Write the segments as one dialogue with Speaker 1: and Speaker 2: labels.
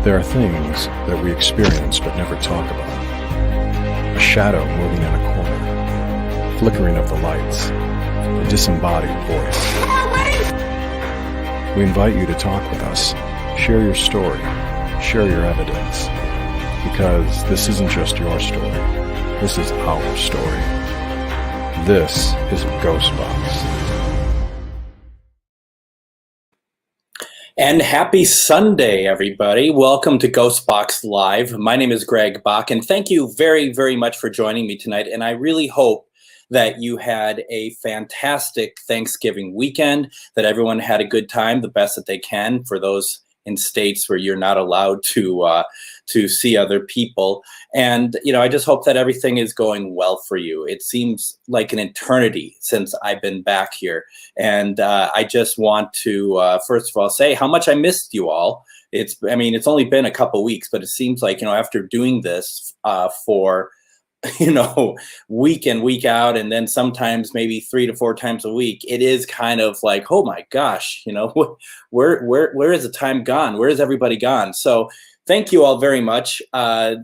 Speaker 1: There are things that we experience but never talk about. A shadow moving in a corner, flickering of the lights, a disembodied voice. We invite you to talk with us, share your story, share your evidence, because this isn't just your story, this is our story. This is GhostBox.
Speaker 2: And happy Sunday, everybody. Welcome to GhostBox Live. My name is Greg Bakun. Thank you very, very much for joining me tonight. And I really hope that you had a fantastic Thanksgiving weekend, that everyone had a good time, the best that they can, for those in states where you're not allowed to see other people. And, I just hope that everything is going well for you. It seems like an eternity since I've been back here. And I just want to, first of all, say how much I missed you all. It's only been a couple weeks, but it seems like, after doing this for week in, week out, and then sometimes maybe 3 to 4 times a week, it is kind of like, oh my gosh, where is the time gone? Where is everybody gone? So thank you all very much. I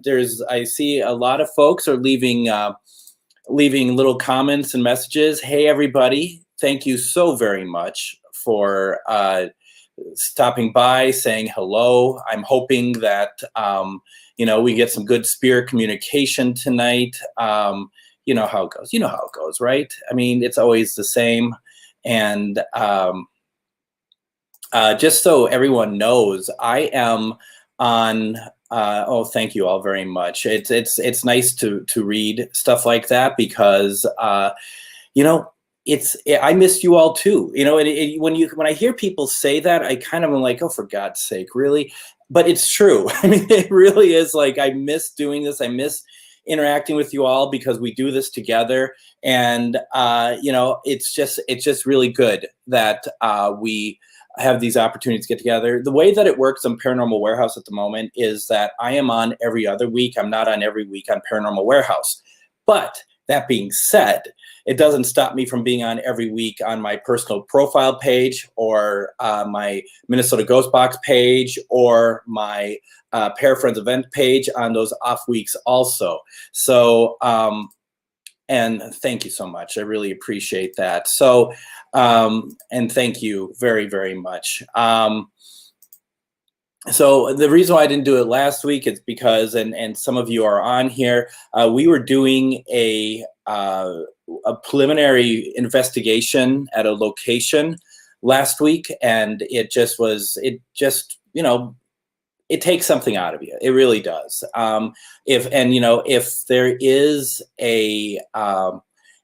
Speaker 2: see a lot of folks are leaving little comments and messages. Hey, everybody. Thank you so very much for stopping by, saying hello. I'm hoping that, we get some good spirit communication tonight. You know how it goes. You know how it goes, right? It's always the same. And just so everyone knows, I am on. Thank you all very much. It's nice to read stuff like that because I miss you all too. When I hear people say that, I kind of am like, oh, for God's sake, really? But it's true. It really is like, I miss doing this. I miss interacting with you all because we do this together. And, it's just really good that we have these opportunities to get together. The way that it works on Paranormal Warehouse at the moment is that I am on every other week. I'm not on every week on Paranormal Warehouse. But that being said, it doesn't stop me from being on every week on my personal profile page or my Minnesota GhostBox page or my Parafriends event page on those off weeks also. So, and thank you so much. I really appreciate that. So, and thank you very, very much. So the reason why I didn't do it last week is because, and some of you are on here, we were doing a preliminary investigation at a location last week, and it takes something out of you. It really does. If there is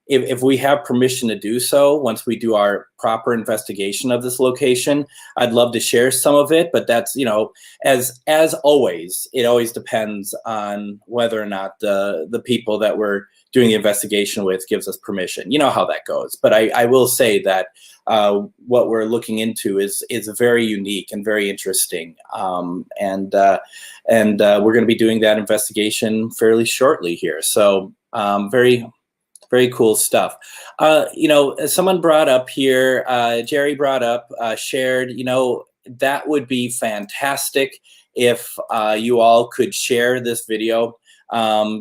Speaker 2: if we have permission to do so, once we do our proper investigation of this location, I'd love to share some of it. But that's, as always, it always depends on whether or not the people that we're doing the investigation with gives us permission. You know how that goes. But I will say that what we're looking into is very unique and very interesting. And we're going to be doing that investigation fairly shortly here. So very cool stuff. Someone brought up here, Jerry brought up, shared, that would be fantastic if you all could share this video.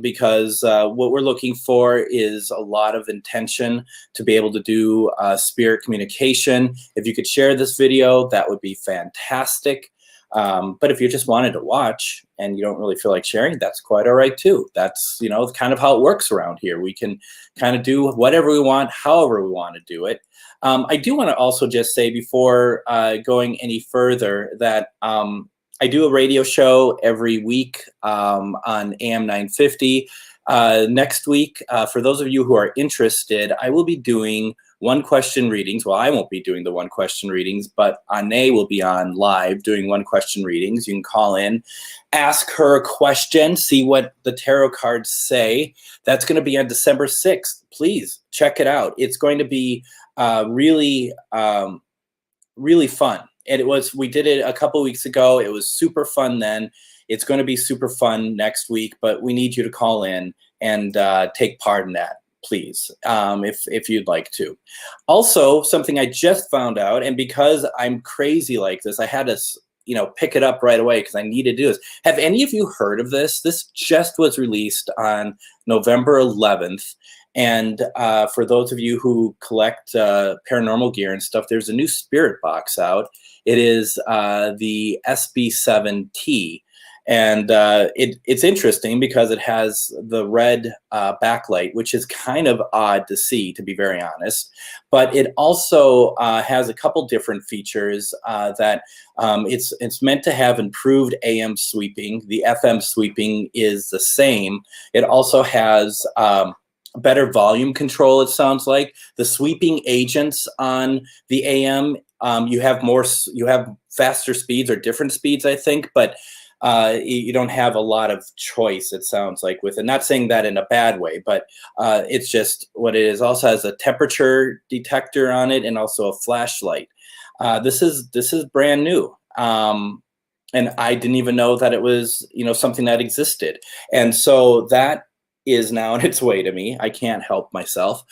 Speaker 2: Because what we're looking for is a lot of intention to be able to do spirit communication. If you could share this video, that would be fantastic. But if you just wanted to watch and you don't really feel like sharing, that's quite all right too. That's, kind of how it works around here. We can kind of do whatever we want, however we want to do it. I do want to also just say before going any further that I do a radio show every week on AM 950. Next week, for those of you who are interested, I will be doing one question readings. Well, I won't be doing the one question readings, but Ane will be on live doing one question readings. You can call in, ask her a question, see what the tarot cards say. That's going to be on December 6th. Please check it out. It's going to be really fun. And we did it a couple weeks ago. It was super fun then. It's going to be super fun next week, but we need you to call in and take part in that, please, if you'd like to. Also, something I just found out, and because I'm crazy like this, I had to pick it up right away because I need to do this. Have any of you heard of this? This just was released on November 11th. And for those of you who collect paranormal gear and stuff, there's a new spirit box out. It is the SB7T. And it's interesting because it has the red backlight, which is kind of odd to see, to be very honest. But it also has a couple different features that it's meant to have improved AM sweeping. The FM sweeping is the same. It also has better volume control, it sounds like. The sweeping agents on the AM, you have faster speeds or different speeds, I think, but you don't have a lot of choice, it sounds like, with it. Not saying that in a bad way, but it's just what it is. Also has a temperature detector on it and also a flashlight. This is brand new. And I didn't even know that it was, something that existed. And so that is now on its way to me. I can't help myself.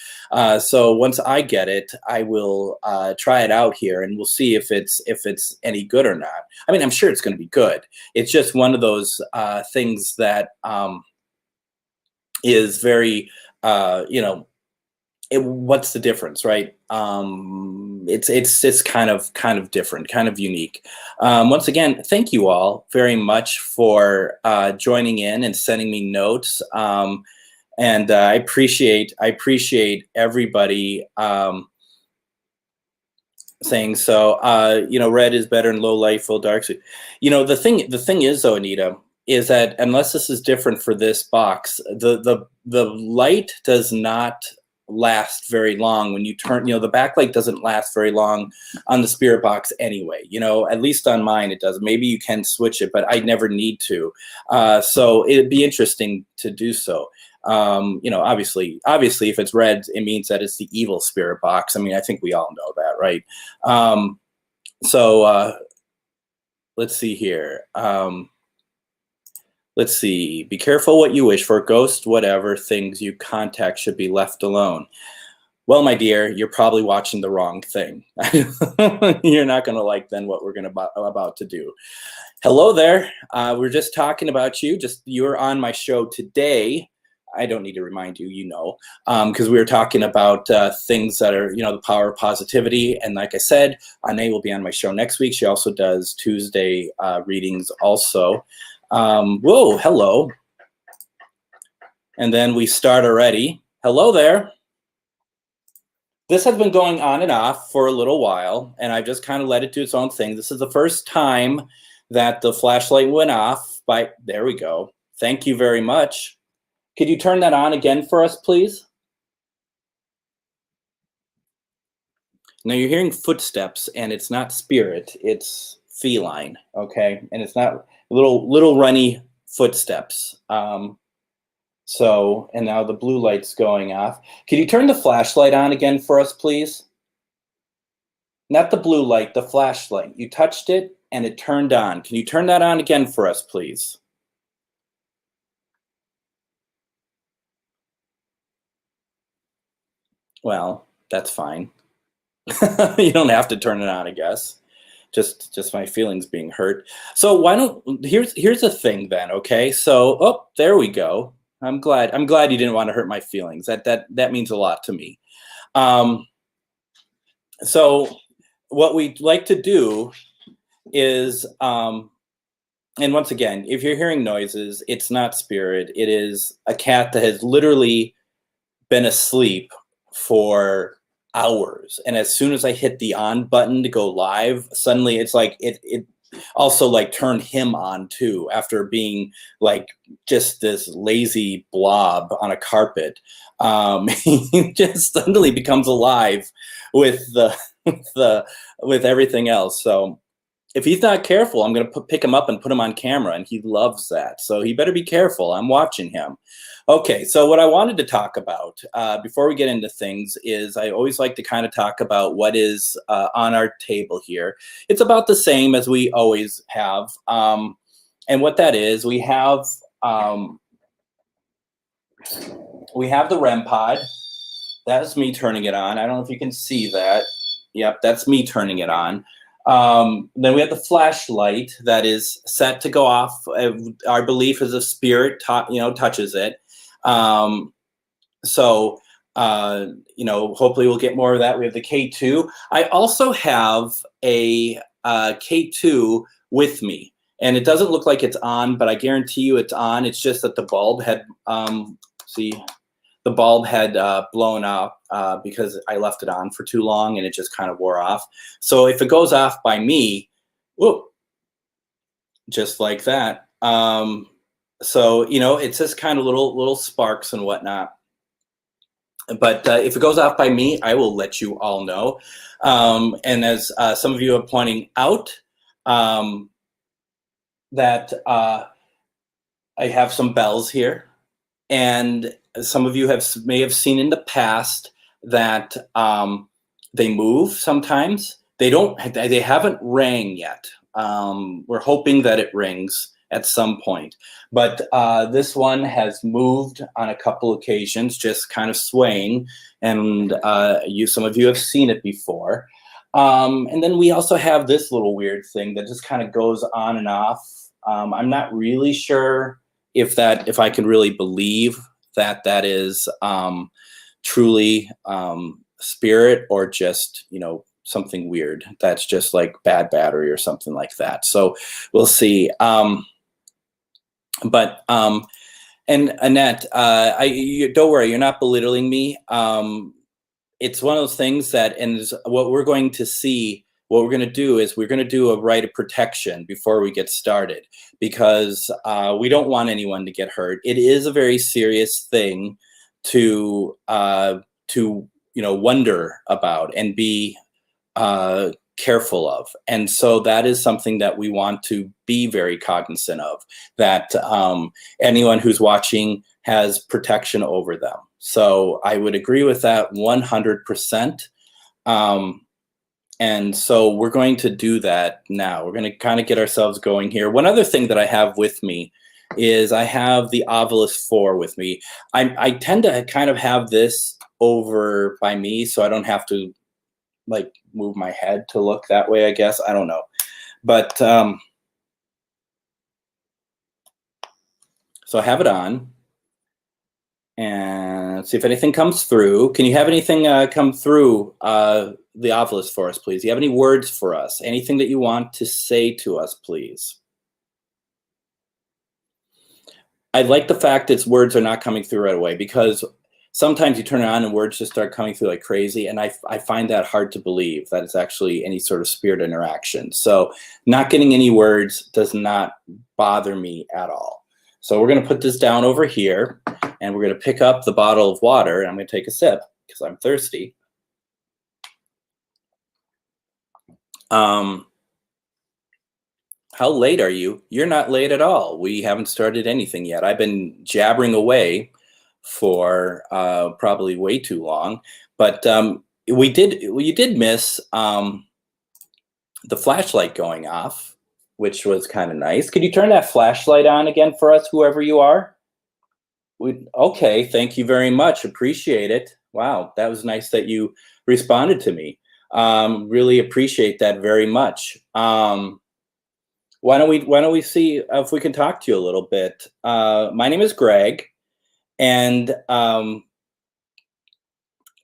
Speaker 2: So once I get it, I will try it out here, and we'll see if it's any good or not. I mean, I'm sure it's going to be good. It's just one of those things that is very, what's the difference, right? It's kind of different, kind of unique. Once again, thank you all very much for joining in and sending me notes. And I appreciate everybody saying so. Red is better in low light, full dark. So, the thing is, though, Anita, is that unless this is different for this box, the light does not last very long when you turn. The backlight doesn't last very long on the spirit box anyway. At least on mine it does. Maybe you can switch it, but I never need to. So it'd be interesting to do so. Obviously if it's red, it means that it's the evil spirit box. I mean, I think we all know that, right? So let's see here. Let's see. Be careful what you wish for. Ghost, whatever things you contact should be left alone. Well, my dear, you're probably watching the wrong thing. You're not going to like then what we're about to do. Hello there. We're just talking about you. You're on my show today. I don't need to remind you, because we were talking about things that are, the power of positivity. And like I said, Ane will be on my show next week. She also does Tuesday readings also. Whoa, hello. And then we start already. Hello there. This has been going on and off for a little while, and I've just kind of let it do its own thing. This is the first time that the flashlight went off. There we go. Thank you very much. Could you turn that on again for us, please? Now you're hearing footsteps, and it's not spirit, it's feline, okay? And it's not little runny footsteps. And now the blue light's going off. Can you turn the flashlight on again for us, please? Not the blue light, the flashlight. You touched it, and it turned on. Can you turn that on again for us, please? Well, that's fine. You don't have to turn it on, I guess. Just my feelings being hurt. So here's the thing then, okay? So, there we go. I'm glad you didn't want to hurt my feelings. That means a lot to me. So what we'd like to do is, and once again, if you're hearing noises, it's not spirit. It is a cat that has literally been asleep for hours, and as soon as I hit the on button to go live, suddenly it's like it also like turned him on too after being like just this lazy blob on a carpet. He just suddenly becomes alive with the with everything else. So if he's not careful, I'm going to pick him up and put him on camera, and he loves that. So he better be careful. I'm watching him. Okay, so what I wanted to talk about before we get into things is I always like to kind of talk about what is on our table here. It's about the same as we always have. And what that is, we have the REM pod. That's me turning it on. I don't know if you can see that. Yep, that's me turning it on. Then we have the flashlight that is set to go off. Our belief is a spirit, touches it. Hopefully we'll get more of that. We have the K2. I also have a K2 with me, and it doesn't look like it's on, but I guarantee you it's on. It's just that the bulb had, the bulb had blown up because I left it on for too long and it just kind of wore off. So if it goes off by me, whoop, just like that. It's just kind of little sparks and whatnot. But if it goes off by me, I will let you all know. And as some of you are pointing out, that I have some bells here. And some of you may have seen in the past that they move sometimes. They haven't rang yet. We're hoping that it rings at some point. But this one has moved on a couple occasions, just kind of swaying. And some of you have seen it before. And then we also have this little weird thing that just kind of goes on and off. I'm not really sure if I can really believe that is truly spirit or just, something weird that's just like bad battery or something like that. So we'll see. And Annette, don't worry, you're not belittling me. It's one of those things that, and what we're going to do is we're going to do a rite of protection before we get started, because we don't want anyone to get hurt. It is a very serious thing to wonder about and be careful of. And so that is something that we want to be very cognizant of, that anyone who's watching has protection over them. So I would agree with that 100%. And so we're going to do that now. We're going to kind of get ourselves going here. One other thing that I have with me is I have the Ovilus 4 with me. I tend to kind of have this over by me, so I don't have to like move my head to look that way, I guess. I don't know. But so I have it on. And let's see if anything comes through. Can you have anything come through the Ovilus for us, please? Do you have any words for us? Anything that you want to say to us, please? I like the fact that words are not coming through right away, because sometimes you turn it on and words just start coming through like crazy. And I find that hard to believe that it's actually any sort of spirit interaction. So not getting any words does not bother me at all. So we're going to put this down over here, and we're going to pick up the bottle of water, and I'm going to take a sip because I'm thirsty. How late are you? You're not late at all. We haven't started anything yet. I've been jabbering away for probably way too long, but you did miss the flashlight going off, which was kind of nice. Could you turn that flashlight on again for us, whoever you are? Okay, thank you very much. Appreciate it. Wow, that was nice that you responded to me. Really appreciate that very much. Why don't we see if we can talk to you a little bit? My name is Greg, and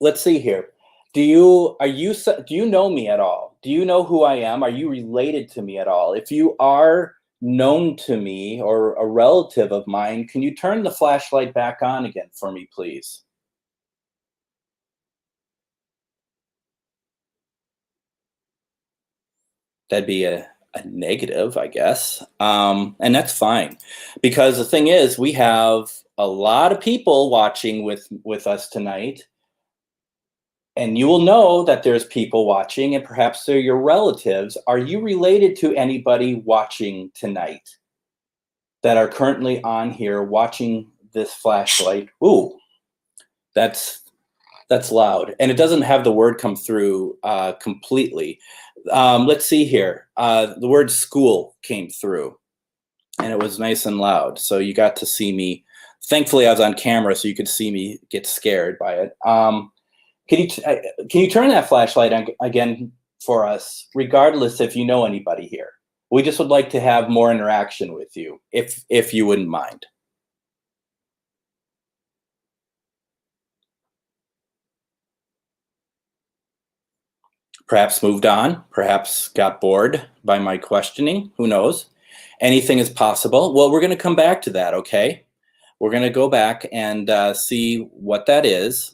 Speaker 2: let's see here. Do you know me at all? Do you know who I am? Are you related to me at all? If you are known to me or a relative of mine, can you turn the flashlight back on again for me, please? That'd be a a negative, I guess. And that's fine, because the thing is, we have a lot of people watching with us tonight, and you will know that there's people watching, and perhaps they're your relatives. Are you related to anybody watching tonight that are currently on here watching this flashlight? Ooh, that's loud, and it doesn't have the word come through completely. Let's see here. The word school came through, and it was nice and loud. So you got to see me. Thankfully, I was on camera, so you could see me get scared by it. Can you turn that flashlight on again for us, regardless if you know anybody here? We just would like to have more interaction with you, if you wouldn't mind. Perhaps moved on, perhaps got bored by my questioning, who knows? Anything is possible. Well, we're gonna come back to that, okay? We're gonna go back and see what that is.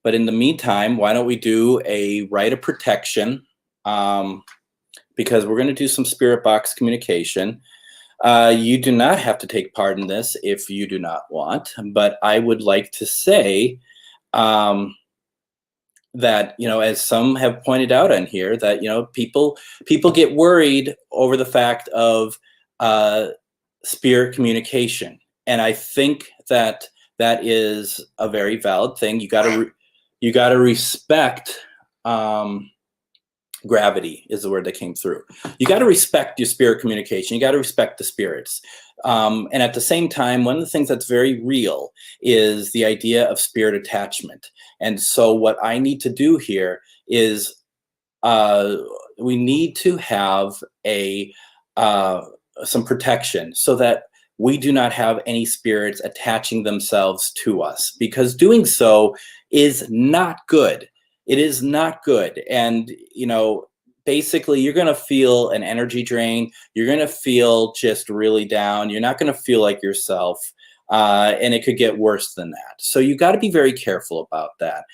Speaker 2: But in the meantime, why don't we do a rite of protection? Because we're gonna do some spirit box communication. You do not have to take part in this if you do not want, but I would like to say, that, as some have pointed out on here, that people get worried over the fact of spirit communication, and I think that that is a very valid thing. You got to respect. Gravity is the word that came through. You got to respect your spirit communication. You got to respect the spirits. And at the same time, one of the things that's very real is the idea of spirit attachment. And so what I need to do here is we need to have some protection so that we do not have any spirits attaching themselves to us, because doing so is not good. It is not good. And, basically you're going to feel an energy drain. You're going to feel just really down. You're not going to feel like yourself. And it could get worse than that. So you got to be very careful about that.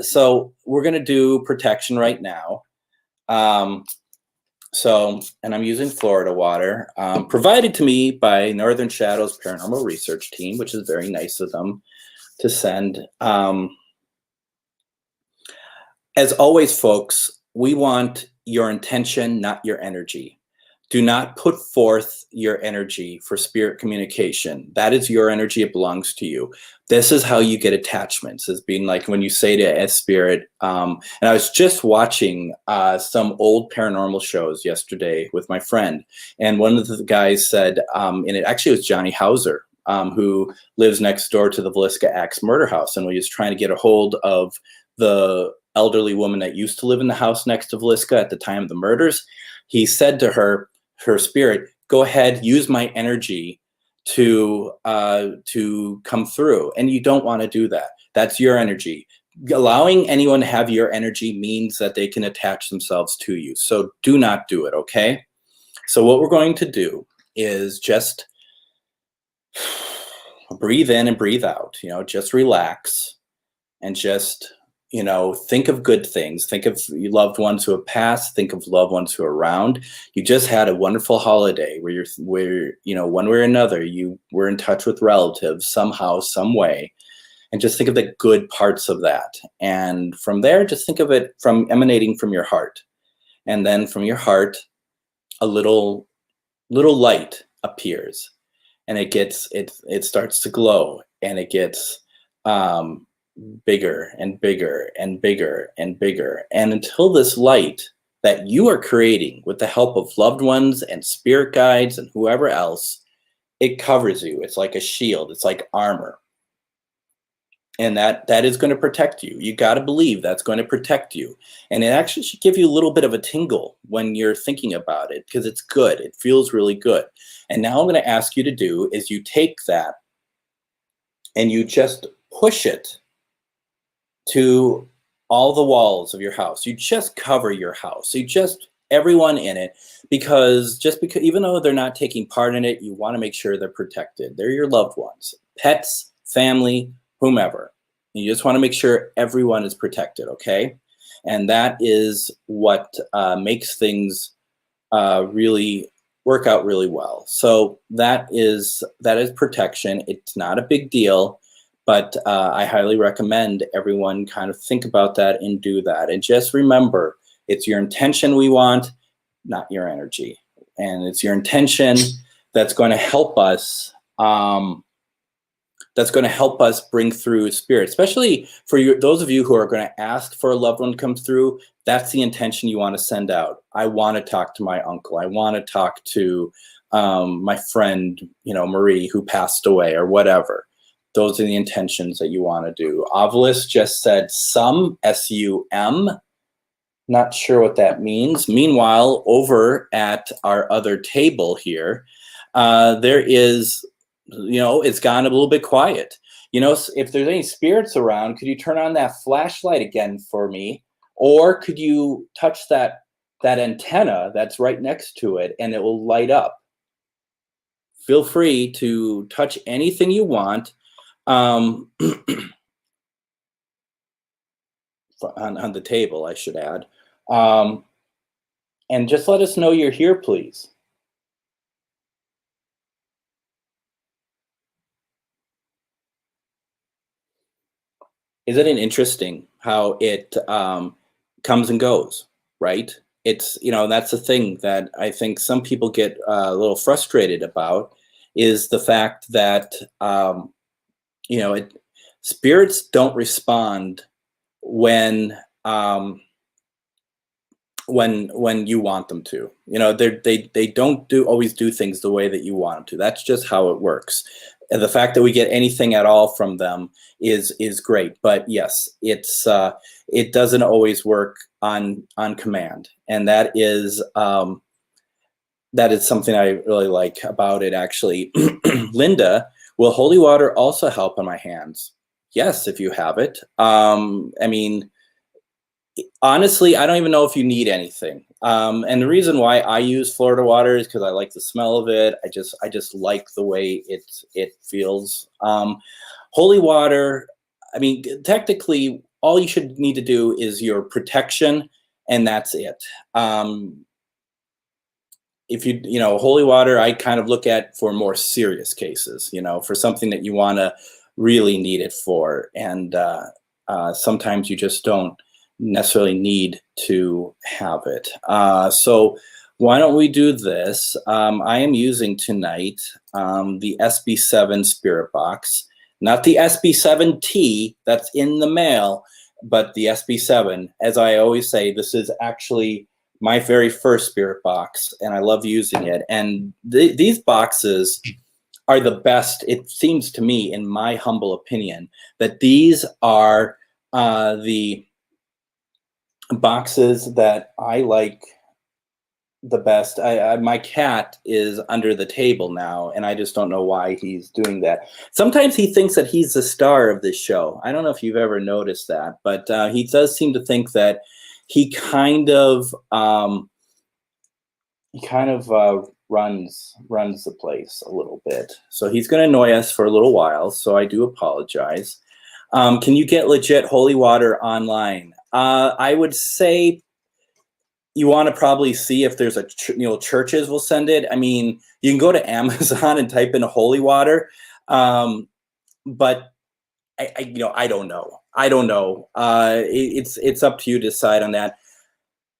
Speaker 2: So we're going to do protection right now. And I'm using Florida water, provided to me by Northern Shadows Paranormal Research Team, which is very nice of them to send. As always, folks, we want your intention, not your energy. Do not put forth your energy for spirit communication. That is your energy. It belongs to you. This is how you get attachments, as being like when you say to a spirit, and I was just watching some old paranormal shows yesterday with my friend, and one of the guys said, and it actually was Johnny Hauser, who lives next door to the Villisca Axe murder house, and we was trying to get a hold of the elderly woman that used to live in the house next to Villisca at the time of the murders. He said to her spirit, go ahead, use my energy to come through. And you don't want to do that. That's your energy. Allowing anyone to have your energy means that they can attach themselves to you. So do not do it, okay? So what we're going to do is just breathe in and breathe out, just relax and just think of good things. Think of your loved ones who have passed. Think of loved ones who are around. You just had a wonderful holiday where one way or another, you were in touch with relatives somehow, some way, and just think of the good parts of that. And from there, just think of it from emanating from your heart. And then from your heart, a little light appears, and it starts to glow, and it gets, bigger and bigger and bigger and bigger, and until this light that you are creating with the help of loved ones and spirit guides and whoever else, it covers you. It's like a shield. It's like armor, and that is going to protect you. You got to believe that's going to protect you, and it actually should give you a little bit of a tingle when you're thinking about it, because it's good. It feels really good. And now I'm going to ask you to do is you take that and you just push it to all the walls of your house. You just cover your house. You just everyone in it, because even though they're not taking part in it, you want to make sure they're protected. They're your loved ones, pets, family, whomever. You just want to make sure everyone is protected, okay? And that is what makes things really work out really well. So that is protection. It's not a big deal, but I highly recommend everyone kind of think about that and do that. And just remember, it's your intention we want, not your energy. And it's your intention that's going to help us. That's going to help us bring through spirit, especially for those of you who are going to ask for a loved one comes through. That's the intention you want to send out. I want to talk to my uncle. I want to talk to my friend, Marie, who passed away, or whatever. Those are the intentions that you want to do. Ovilus just said some, S-U-M. Not sure what that means. Meanwhile, over at our other table here, there is, it's gone a little bit quiet. If there's any spirits around, could you turn on that flashlight again for me? Or could you touch that antenna that's right next to it and it will light up? Feel free to touch anything you want on the table, I should add. And just let us know you're here, please. Isn't it interesting how it comes and goes, right? It's, that's the thing that I think some people get a little frustrated about, is the fact that, spirits don't respond when you want them to. They don't always do things the way that you want them to. That's just how it works. And the fact that we get anything at all from them is great. But yes, it doesn't always work on command, and that is something I really like about it, actually. Linda, will holy water also help on my hands? Yes, if you have it. Honestly, I don't even know if you need anything. And the reason why I use Florida water is because I like the smell of it. I just like the way it feels. Holy water, technically, all you should need to do is your protection, and that's it. If holy water, I kind of look at for more serious cases, for something that you want to really need it for. And sometimes you just don't necessarily need to have it. So why don't we do this? I am using tonight the SB7 Spirit Box, not the SB7T that's in the mail, but the SB7. As I always say, this is actually my very first Spirit Box, and I love using it. And these boxes are the best, it seems to me, in my humble opinion, that these are the boxes that I like the best. My cat is under the table now, and I just don't know why he's doing that. Sometimes he thinks that he's the star of this show. I don't know if you've ever noticed that, but he does seem to think that he kind of runs the place a little bit. So he's going to annoy us for a little while. So I do apologize. Can you get legit holy water online? I would say you want to probably see if there's churches will send it. You can go to Amazon and type in holy water, but I don't know. It's up to you to decide on that.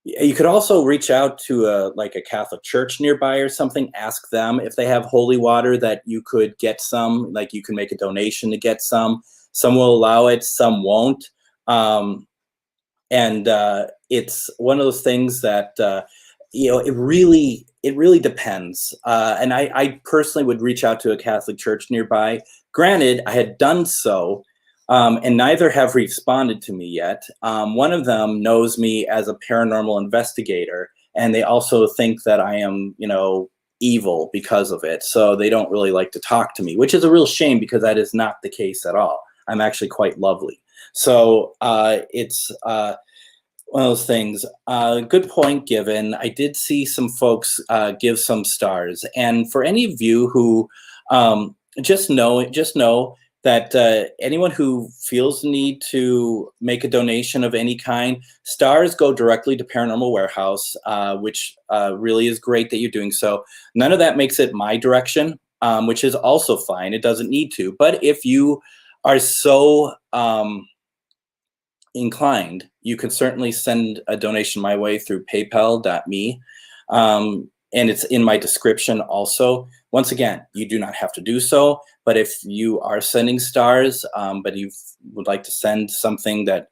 Speaker 2: You could also reach out to a Catholic church nearby or something. Ask them if they have holy water that you could get some. Like, you can make a donation to get some. Some will allow it, some won't. And it's one of those things that it really depends. And I personally would reach out to a Catholic church nearby. Granted, I had done so, and neither have responded to me yet. One of them knows me as a paranormal investigator, and they also think that I am, evil because of it. So they don't really like to talk to me, which is a real shame, because that is not the case at all. I'm actually quite lovely. So it's one of those things. Good point given. I did see some folks give some stars. And for any of you who just know, that anyone who feels the need to make a donation of any kind, stars go directly to Paranormal Warehouse, which really is great that you're doing so. None of that makes it my direction, which is also fine. It doesn't need to. But if you are so inclined, you can certainly send a donation my way through paypal.me. And it's in my description also. Once again, you do not have to do so, but if you are sending stars, but you would like to send something that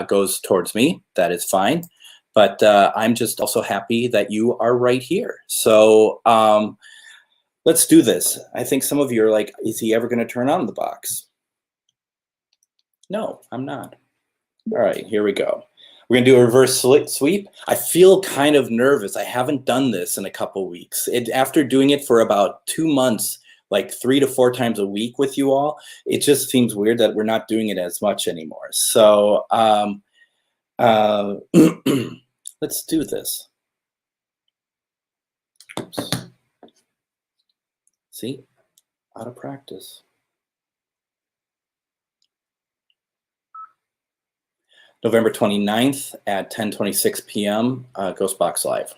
Speaker 2: goes towards me, that is fine. But I'm just also happy that you are right here. So let's do this. I think some of you are like, is he ever going to turn on the box? No, I'm not. All right, here we go. We're going to do a reverse sweep. I feel kind of nervous. I haven't done this in a couple weeks. After doing it for about 2 months, like 3 to 4 times a week with you all, it just seems weird that we're not doing it as much anymore. So let's do this. Oops. See, out of practice. November 29th at 10:26 p.m., GhostBox Live.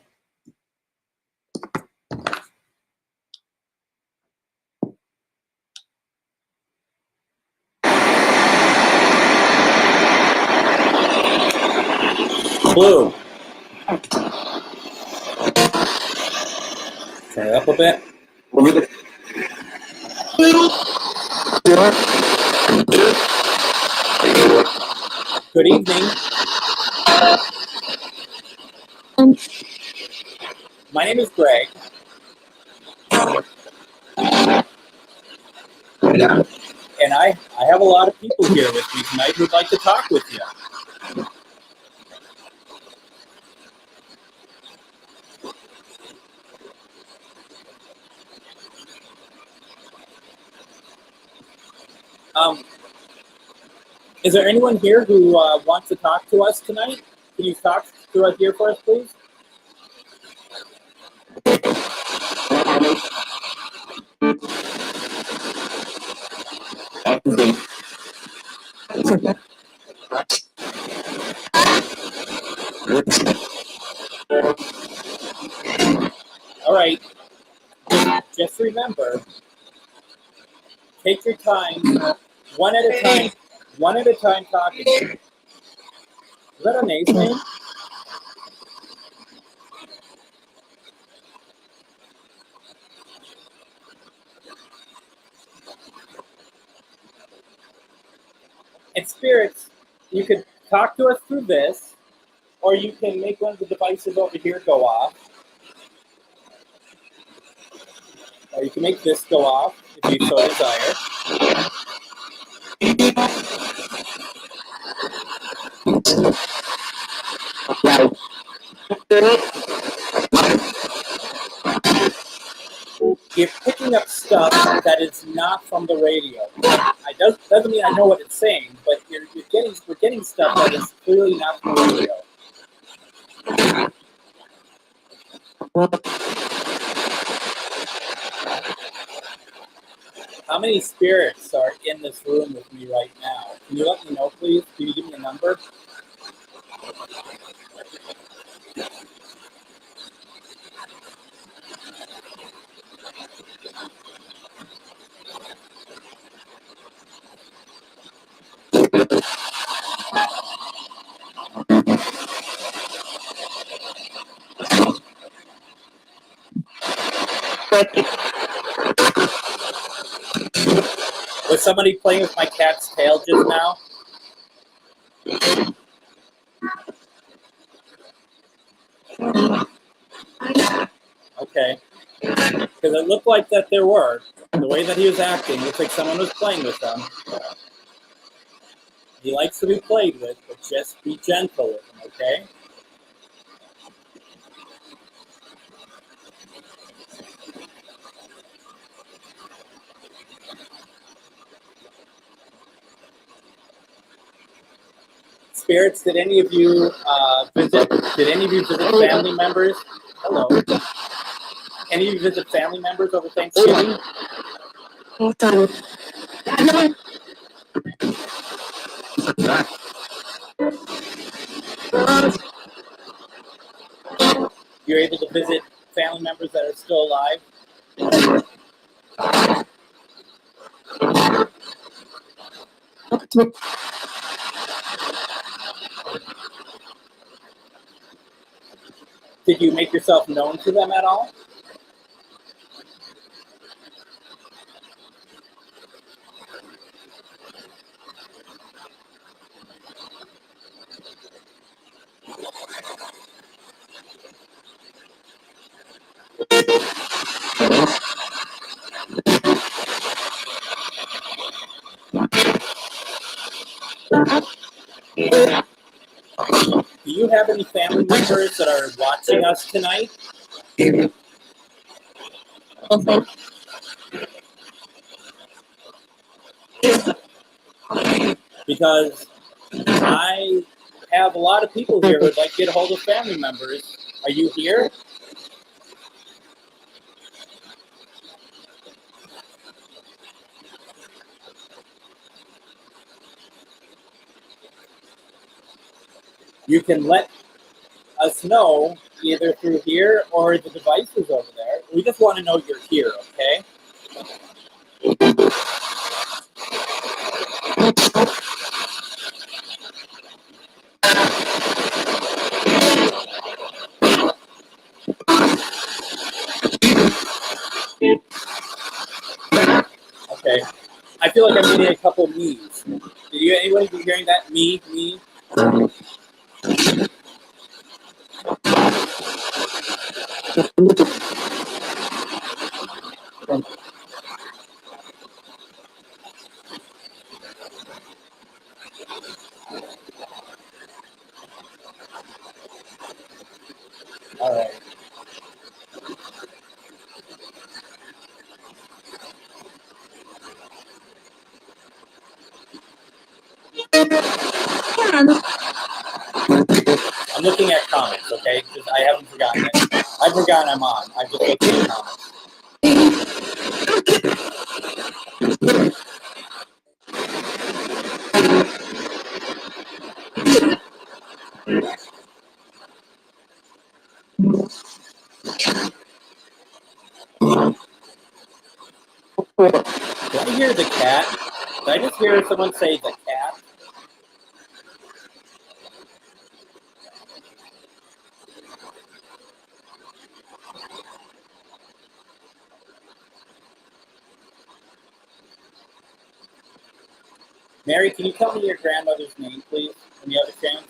Speaker 2: Clue. Turn it up a bit. Good evening. My name is Greg. And I have a lot of people here with me tonight who'd like to talk with you. Is there anyone here who wants to talk to us tonight? Can you talk to us here for us, please? All right. Just remember, take your time, one at a time talking. Is that an A's name? And spirits, you could talk to us through this, or you can make one of the devices over here go off. Or you can make this go off if you so desire. You're picking up stuff that is not from the radio. It doesn't mean I know what it's saying, but we're getting stuff that is clearly not from the radio. How many spirits are in this room with me right now? Can you let me know, please? Can you give me a number? Was somebody playing with my cat's tail just now? Okay. Because it looked like that there were. The way that he was acting, looks like someone was playing with them. He likes to be played with, but just be gentle with him, okay? Spirits, did any of you visit family members? Hello. Any of you visit family members over Thanksgiving? You're able to visit family members that are still alive? Did you make yourself known to them at all? Do you have any family members that are watching us tonight? Because I have a lot of people here who would like to get a hold of family members. Are you here? You can let us know either through here or the devices over there. We just want to know you're here, okay? Okay. I feel like I'm getting a couple me's. Anybody be hearing that? Me? All right. I'm looking at comments, okay? Just, I haven't forgotten it. I've forgotten I'm on. I'm just looking at comments. Did I hear the cat? Did I just hear someone say the cat? Mary, can you tell me your grandmother's name, please? Any other chance?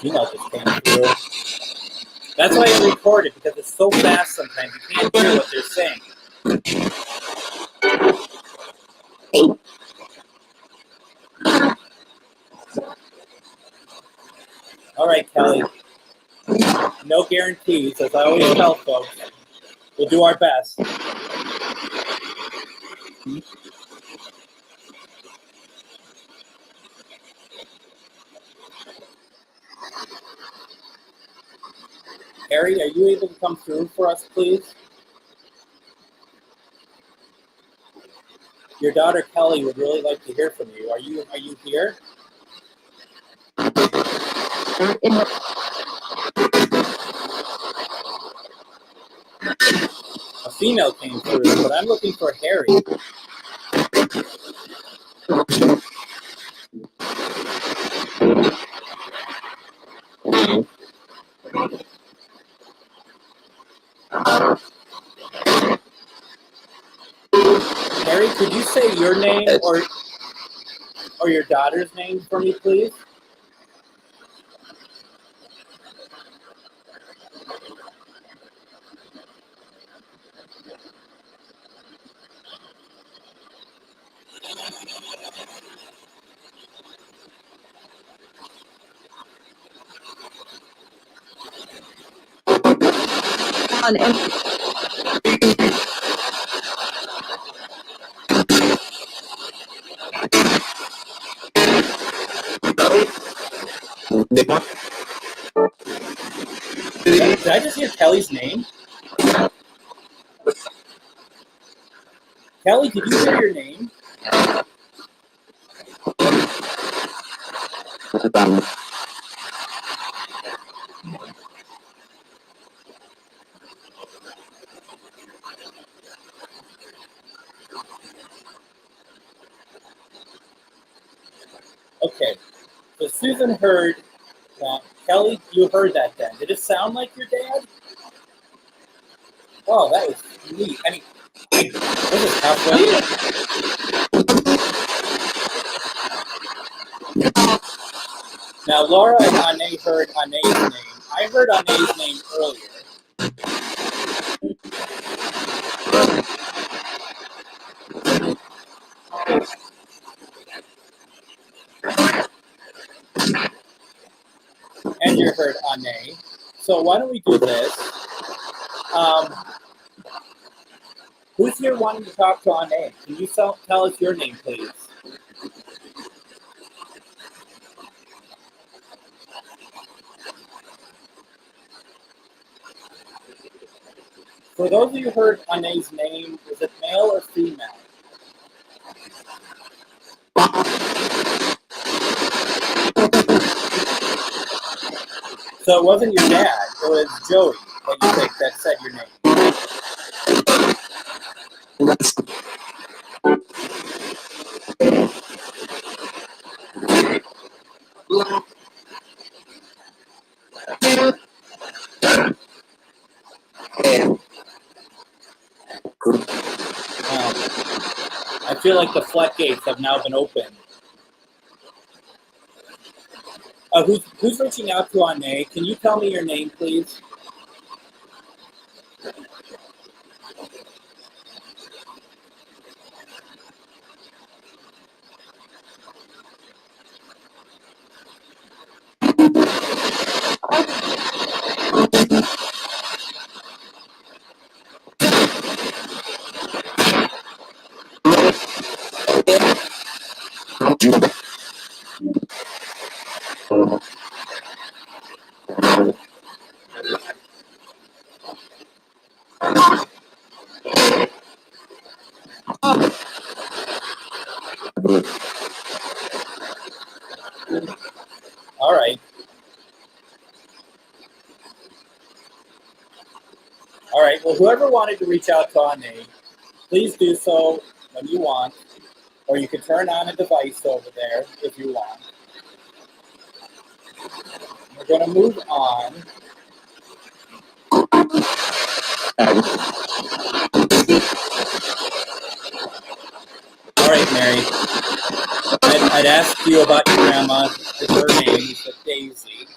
Speaker 2: Email just came through. That's why I record it, because it's so fast sometimes you can't hear what they're saying. All right, Kelly. No guarantees, as I always tell folks. We'll do our best. Harry, are you able to come through for us, please? Your daughter Kelly would really like to hear from you. Are you here? A female came through, but I'm looking for Harry. Harry, could you say your name or your daughter's name for me, please? Did I just hear Kelly's name? Kelly, did you hear your name? Okay, so Susan heard that. Kelly, you heard that then. Did it sound like your dad? Oh, that was neat. I mean, this is halfway. Now, Laura and Ane heard Ane's name. I heard Ane's name earlier. And you heard Ane. So why don't we do this? Who's here wanting to talk to Ane? Can you tell us your name, please? For those of you who heard Ane's name, is it male or female? So it wasn't your dad, it was Joey that you picked that said your name. I feel like the floodgates have now been opened. Who's reaching out to Ane? Can you tell me your name, please? All right. All right. Well, whoever wanted to reach out to Ane, please do so when you want, or you can turn on a device over there if you want. We're going to move on. All right, Mary. I'd asked you about your grandma. Her name is Daisy.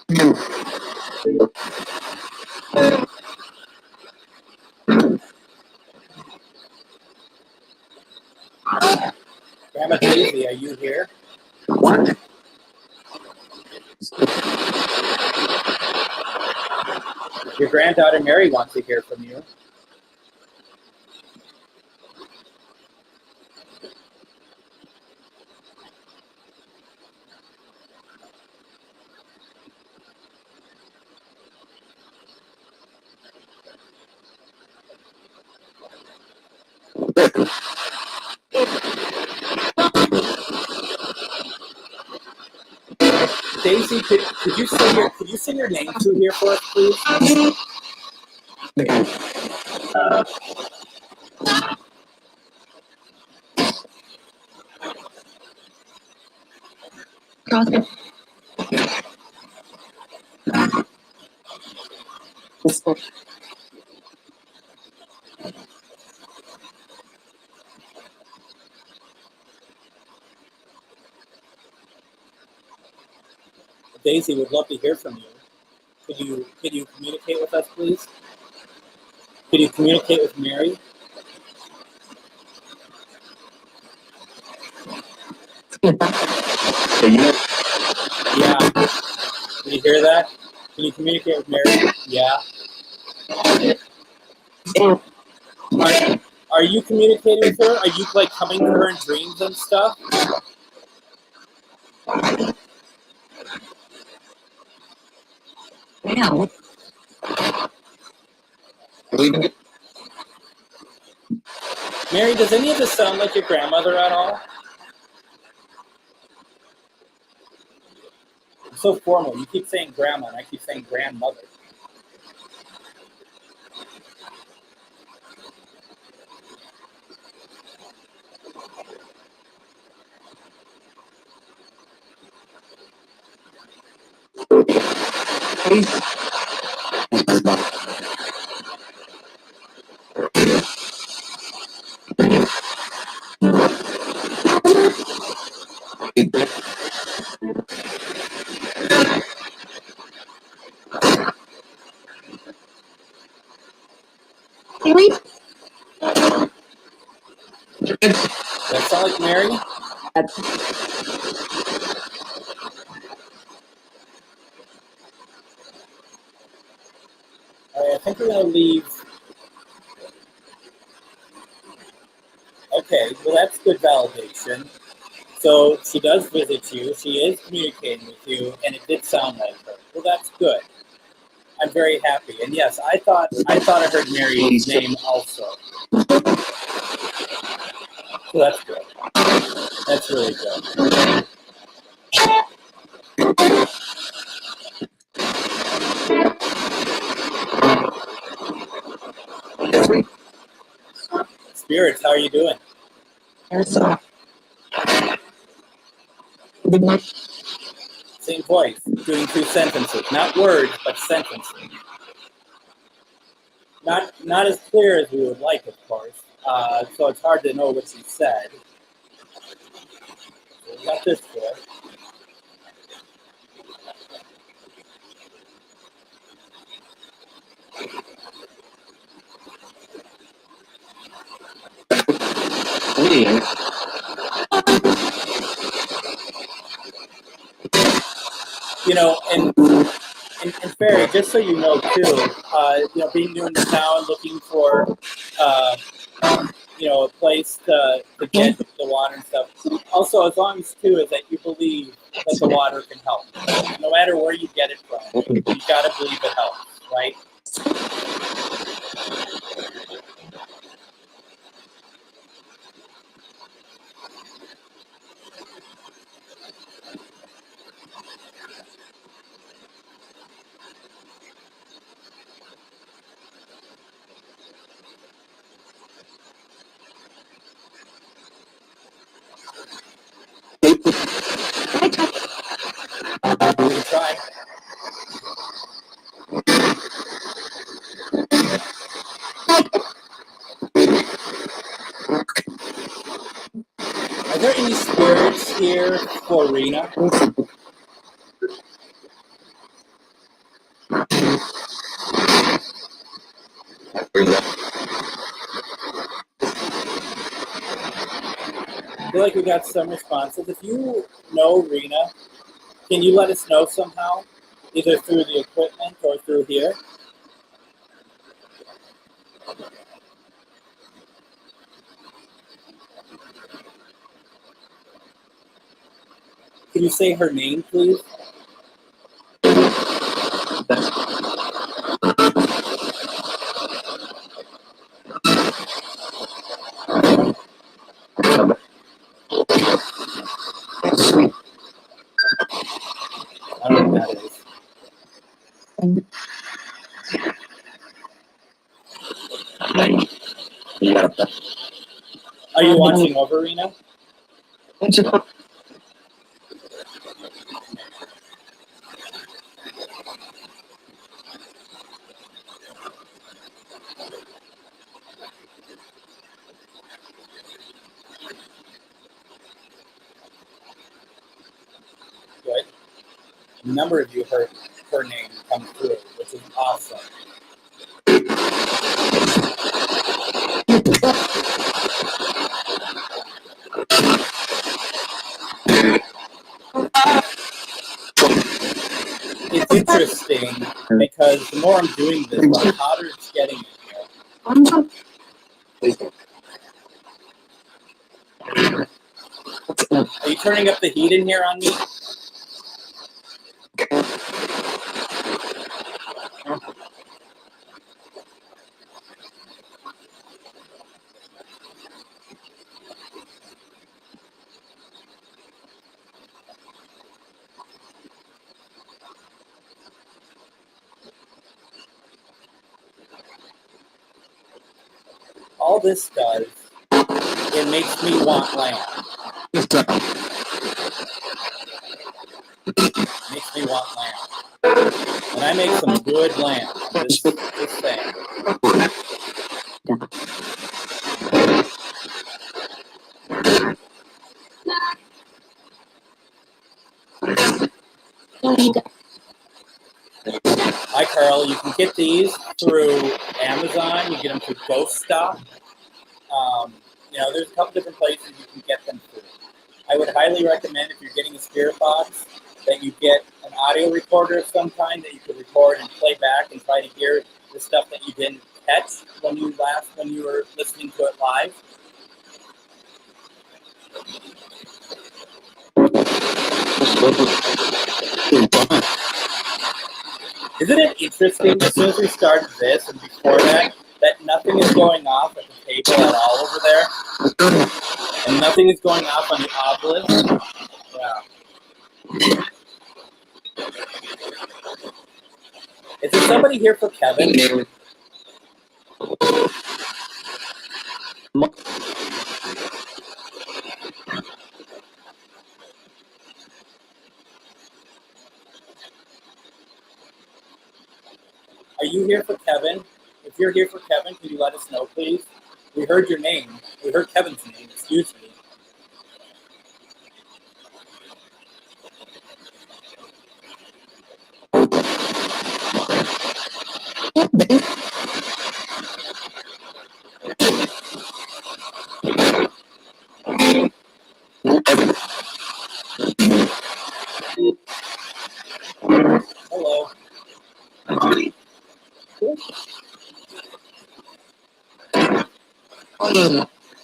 Speaker 2: Grandma Daisy, are you here?
Speaker 3: What?
Speaker 2: Your granddaughter Mary wants to hear from you. Daisy, could you say your name through here for us, please? Daisy would love to hear from you. Could you communicate with us, please? Could you communicate with Mary? Yeah. Can you hear that? Can you communicate with Mary? Yeah. Are you communicating with her? Are you like coming to her in dreams and stuff?
Speaker 3: Yeah.
Speaker 2: Mary, does any of this sound like your grandmother at all? It's so formal. You keep saying grandma, and I keep saying grandmother. Does that sound like Mary? All right, I think we're going to leave. Okay, well, that's good validation. So she does visit you. She is communicating with you, and it did sound like her. Well, that's good. I'm very happy. And yes, I thought I heard Mary's name also. So that's good. That's really good. Spirits, how are you doing? Same voice, doing 2 sentences. Not words, but sentences. Not as clear as we would like, of course. So it's hard to know what she said. So we got this good. You know, and Ferry, just so you know too, being new in town, looking for, a place to get the water and stuff. Also, as long as too is that you believe that the water can help. No matter where you get it from, you gotta believe it helps, right? You can try. Are there any spirits here for Rena? I feel like we got some responses. If you know Rena, can you let us know somehow? Either through the equipment or through here? Can you say her name, please? I don't know what that is. Are you watching over Rena? Good. A number of you heard her name come through, which is awesome. It's interesting because the more I'm doing this, the hotter it's getting in here. Are you turning up the heat in here on me? all this does, it makes me want land. Makes me want land. And I make some good land. This thing. Hi, Carl. You can get these through Amazon. You get them through GhostBox. There's a couple different places you can get them through. I would highly recommend, if you're getting a spirit box, that you get an audio recorder of some kind that you could record and play back and try to hear the stuff that you didn't catch when you were listening to it live. Isn't it interesting, as soon as we started this and before that nothing is going off at the table at all over there? And nothing is going off on the obelisk? Yeah. Is there somebody here for Kevin? Are you here for Kevin? If you're here for Kevin, can you let us know, please? We heard your name. We heard Kevin's name. Excuse me. Hello.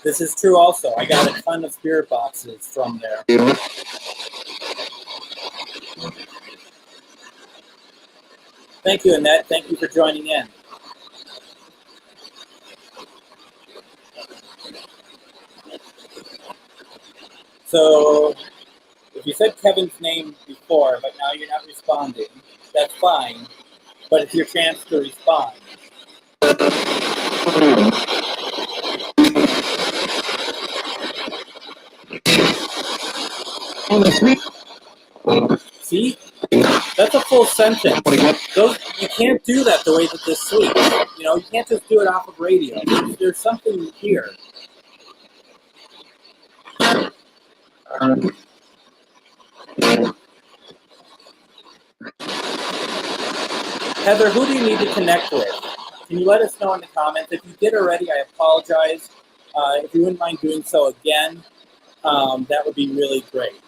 Speaker 2: This is true also. I got a ton of spirit boxes from there. Thank you, Annette. Thank you for joining in. So, if you said Kevin's name before, but now you're not responding, that's fine. But it's your chance to respond. See? That's a full sentence. You can't do that the way that this sweeps. You can't just do it off of radio. There's something here. Heather, who do you need to connect with? Can you let us know in the comments? If you did already, I apologize. If you wouldn't mind doing so again, that would be really great.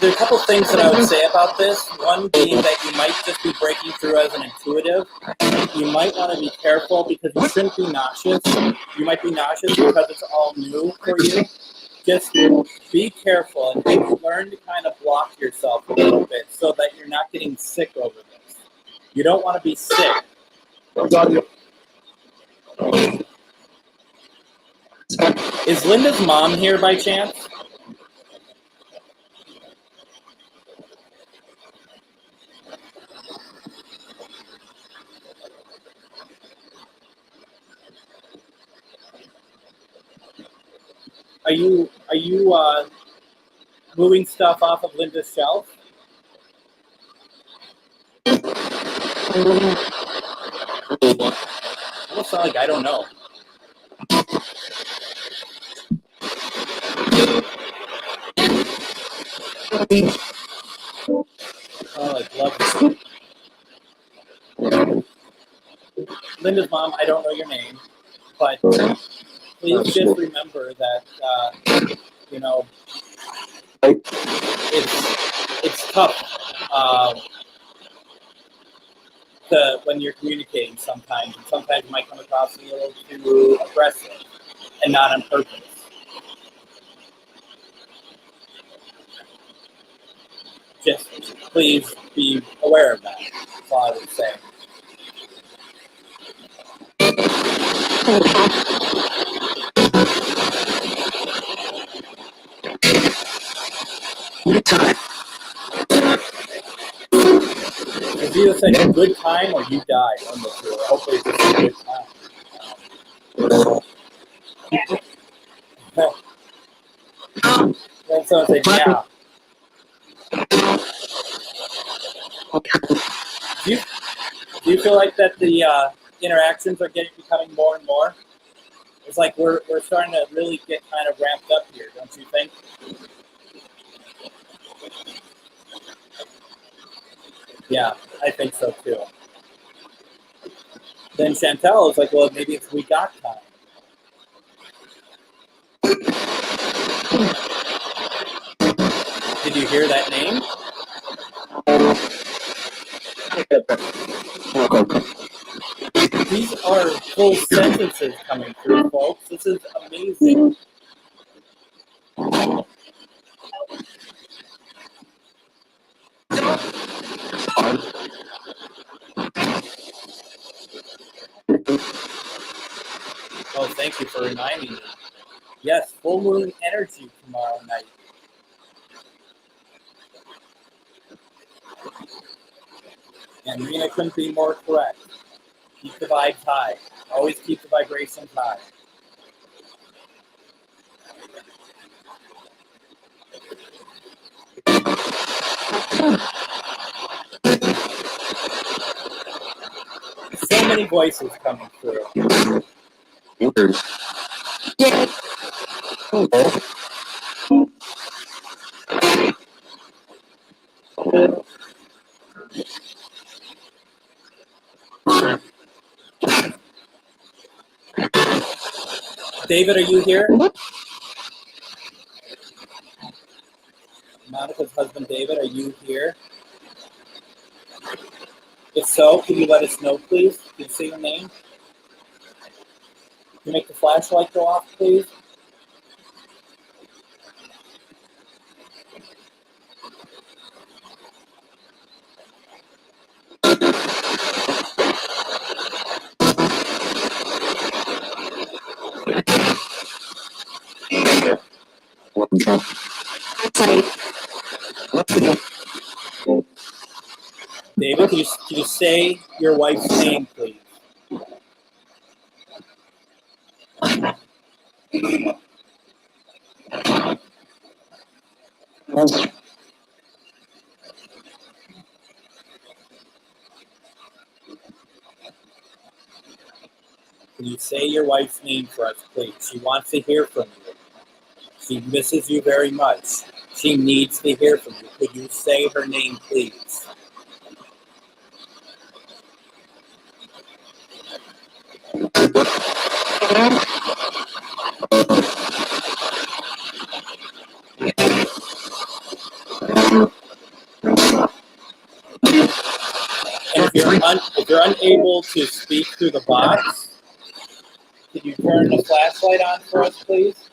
Speaker 2: There are a couple things that I would say about this. One being that you might just be breaking through as an intuitive. You might want to be careful because you shouldn't be nauseous. You might be nauseous because it's all new for you. Just be careful and maybe learn to kind of block yourself a little bit so that you're not getting sick over this. You don't want to be sick. Is Linda's mom here by chance? Are you moving stuff off of Linda's shelf? Almost sound like I don't know. Oh, I love this. Linda's mom, I don't know your name, but please just remember that it's tough when you're communicating sometimes, and sometimes you might come across a little too aggressive and not on purpose. Just please be aware of that. That's all I would say. said a good time or you died on the tour. Hopefully it's just a good time. Then someone said, yeah. Do you feel like that the interactions are becoming more and more? It's like we're starting to really get kind of ramped up here, don't you think? Yeah, I think so too. Then Chantel is like, well, maybe it's we got time. Did you hear that name? These are full sentences coming through, folks. This is amazing. Oh, thank you for reminding me. Yes, full moon energy tomorrow night. And Rena couldn't be more correct. Keep the vibes high. Always keep the vibrations high. So many voices coming through. David, are you here? Monica's husband, David, are you here? If so, can you let us know, please? Can you say your name? Can you make the flashlight go off, please? David, can you say your wife's name, please? Can you say your wife's name for us, please? She wants to hear from you. She misses you very much. She needs to hear from you. Could you say her name, please? And if you're unable to speak through the box, could you turn the flashlight on for us, please?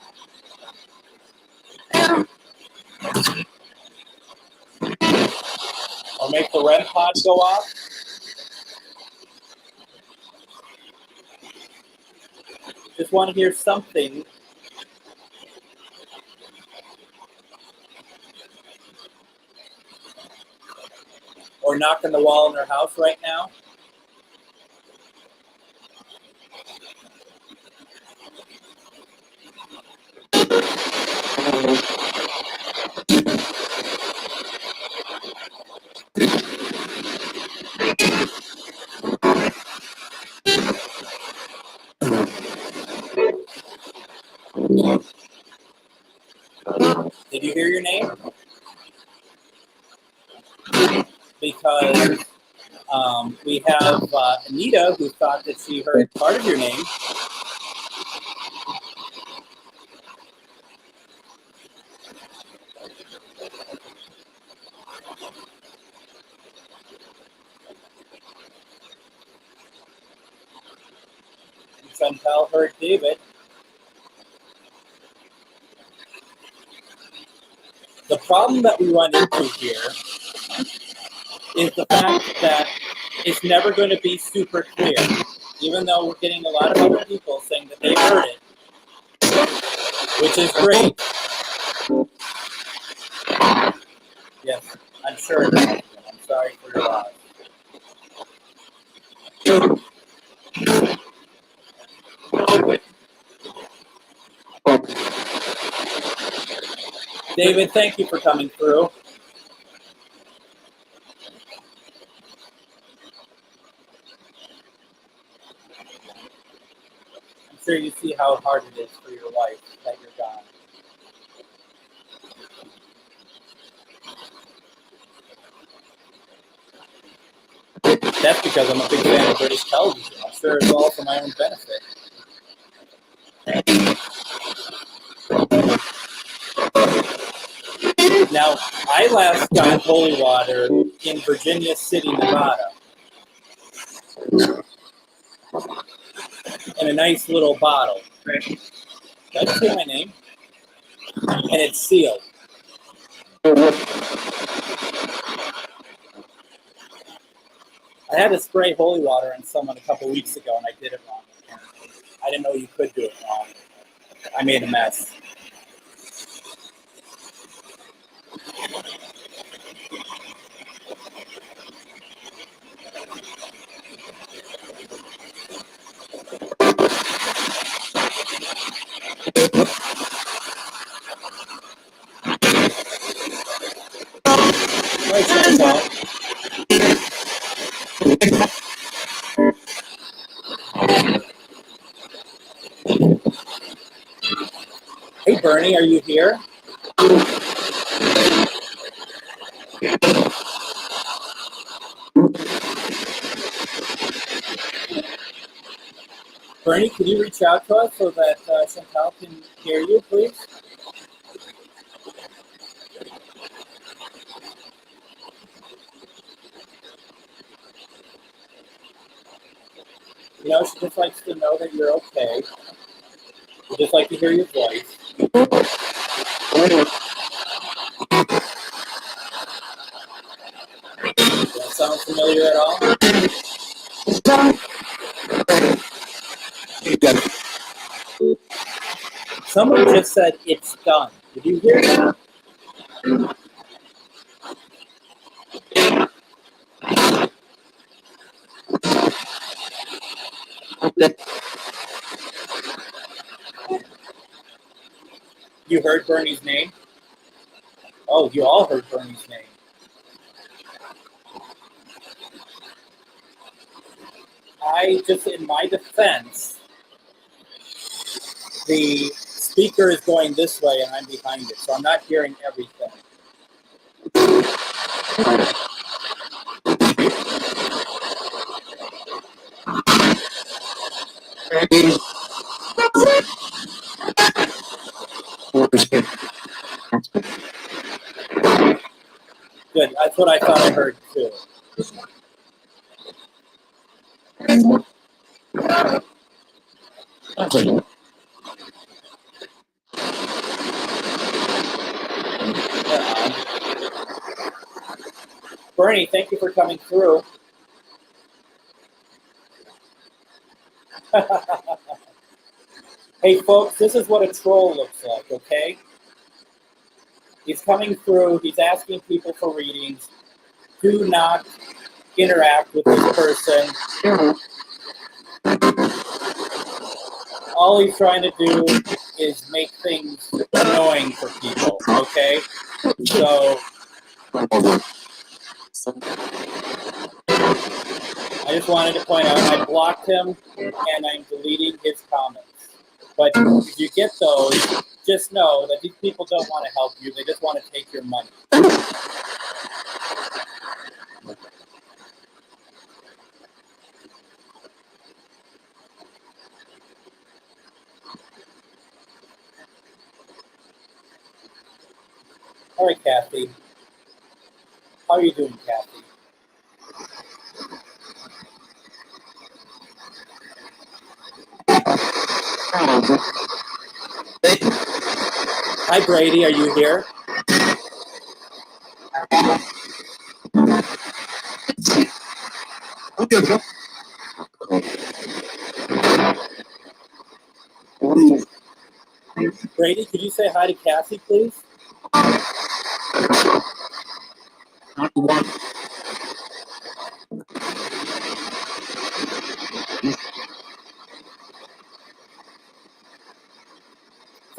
Speaker 2: Or make the REM pod go off? Just want to hear something. Or knock on the wall in their house right now. Did you hear your name? Because we have Anita, who thought that she heard part of your name. Chantel heard David. The problem that we run into here is the fact that it's never going to be super clear, even though we're getting a lot of other people saying that they heard it, which is great. Yes, I'm sure. I'm sorry for your loss. David, thank you for coming through. I'm sure you see how hard it is for your wife that you're gone. That's because I'm a big fan of British television. I'm sure it's all for my own benefit. Now, I last got holy water in Virginia City, Nevada, in a nice little bottle. Did I just say my name? And it's sealed. I had to spray holy water on someone a couple weeks ago, and I did it wrong. I didn't know you could do it wrong. I made a mess. Right, Chantal. Hey, Bernie, are you here? Bernie, can you reach out to us so that Chantal can hear you, please? You know, she just likes to know that you're okay. She'd just like to hear your voice. Does that sound familiar at all? Someone just said it's done. Did you hear that? You heard Bernie's name? Oh, you all heard Bernie's name. I just, in my defense, the speaker is going this way and I'm behind it, so I'm not hearing everything. Good, that's what I thought I heard too. Bernie, thank you for coming through. Hey folks, this is what a troll looks like, okay? He's coming through, he's asking people for readings. Do not interact with this person. All he's trying to do is make things annoying for people, okay? So, I just wanted to point out, I blocked him and I'm deleting his comments. But if you get those, just know that these people don't want to help you, they just want to take your money. All right, Kathy. How are you doing, Kathy? Hi, Brady. Are you here? Brady, could you say hi to Kathy, please?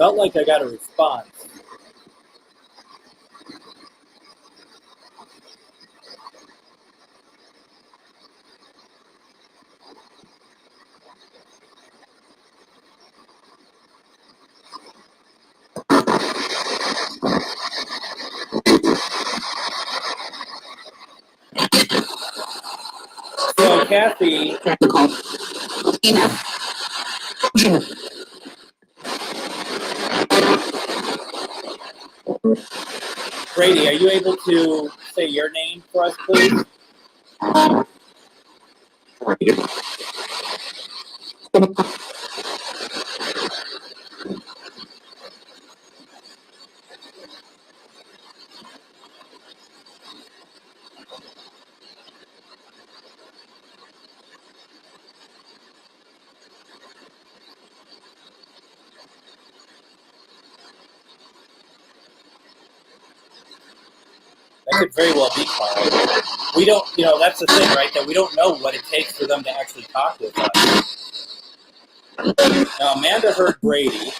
Speaker 2: Felt like I got a response. So, Kathy, Brady, are you able to say your name for us, please? That could very well be Carl. We don't, that's the thing, right? That we don't know what it takes for them to actually talk with us. Now, Amanda heard Brady.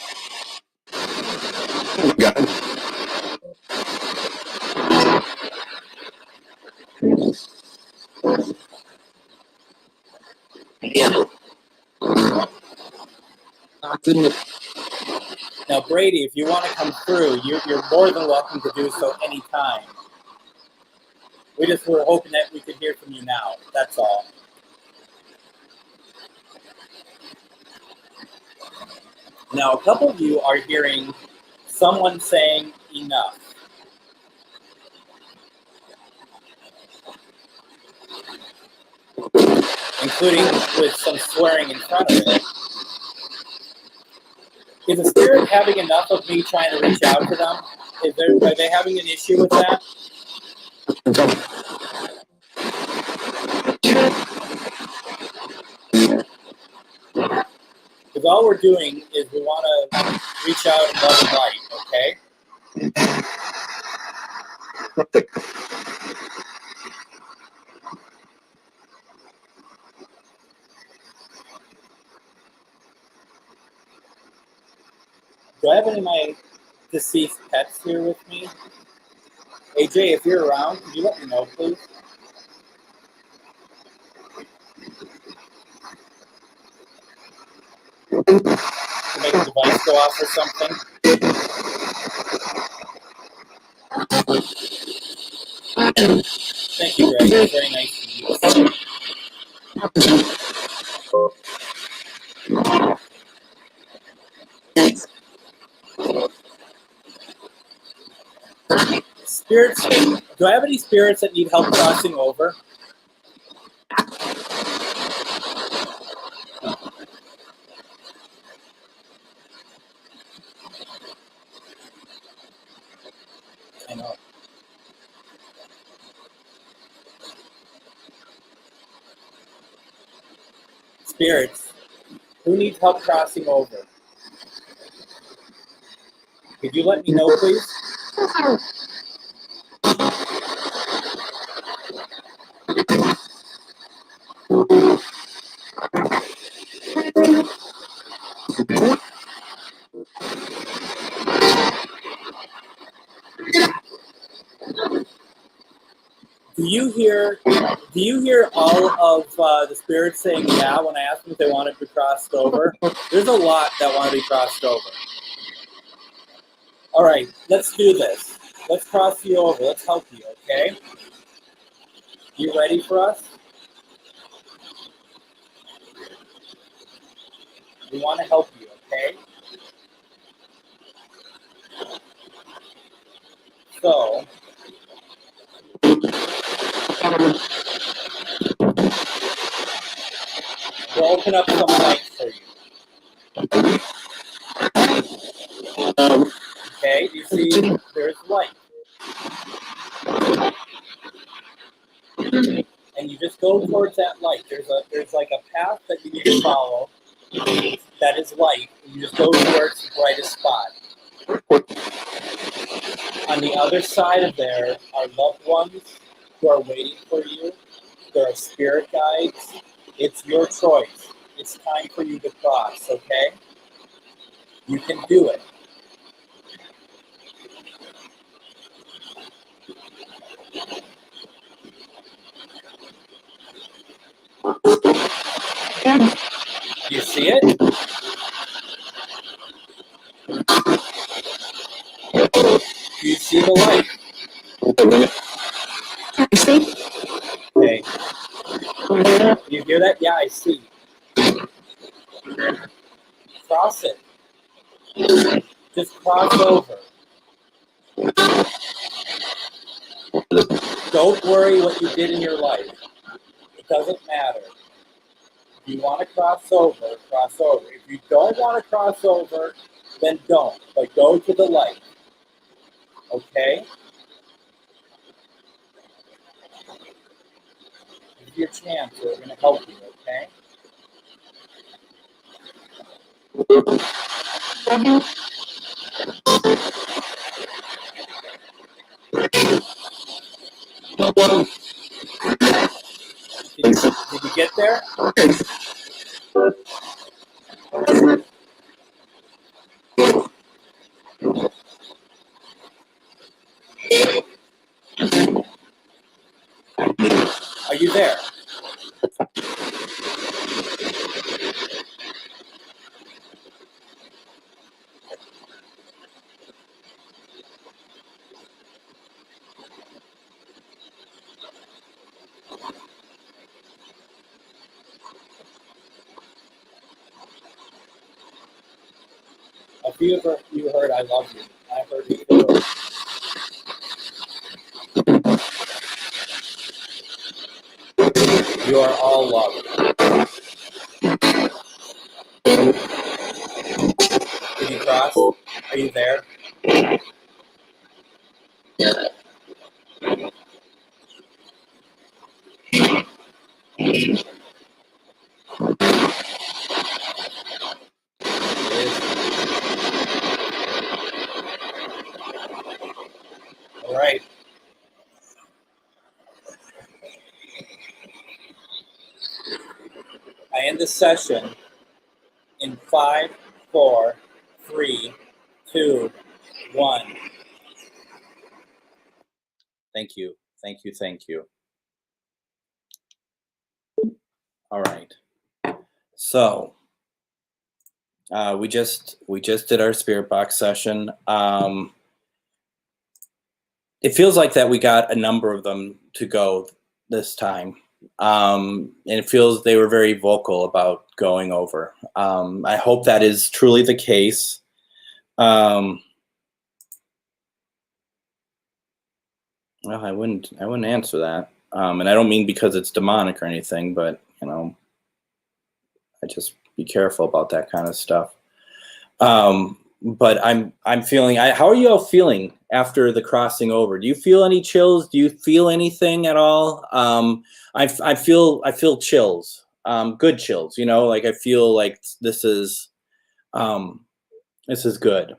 Speaker 2: Now, Brady, if you want to come through, you're more than welcome to do so anytime. We just were hoping that we could hear from you now. That's all. Now, a couple of you are hearing someone saying enough. Including with some swearing in front of it. Is the spirit having enough of me trying to reach out to them? Are they having an issue with that? Because all we're doing is we want to reach out and love and light, okay? Do I have any of my deceased pets here with me? AJ, if you're around, could you let me know, please? To make the device go off or something? Thank you, Greg. That's very nice of you. Spirits, do I have any spirits that need help crossing over? I know. Spirits, who needs help crossing over? Could you let me know, please? Do you hear all of the spirits saying yeah when I ask them if they want to be crossed over? There's a lot that want to be crossed over. All right, let's do this. Let's cross you over. Let's help you, okay? You ready for us? We want to help you, okay? So, we'll open up some light for you. Okay, you see, there's light. And you just go towards that light. There's like a path that you need to follow that is light. And you just go towards the brightest spot. On the other side of there are loved ones who are waiting for you. There are spirit guides. It's your choice. It's time for you to cross, okay? You can do it. see it? Do you see the light?
Speaker 3: I see.
Speaker 2: Okay. You hear that? Yeah, I see. Cross it. Just cross over. Don't worry what you did in your life. It doesn't matter. If you want to cross over, cross over. If you don't want to cross over, then don't. But go to the light. Okay? Give your chance. We're going to help you, okay? Did you get there? Are you there? A few of you heard I love you. I heard you before. You are all loved. Did you cross? Are you there? All right. I end the session in 5, 4, 3, 2, 1. Thank you. Thank you. Thank you. All right. So we just did our spirit box session. It feels like that we got a number of them to go this time. And it feels they were very vocal about going over. I hope that is truly the case. Well, I wouldn't answer that. And I don't mean because it's demonic or anything, but you know, I just be careful about that kind of stuff. But I'm feeling. How are you all feeling after the crossing over? Do you feel any chills? Do you feel anything at all? I feel chills. Good chills. You know, like I feel like this is good.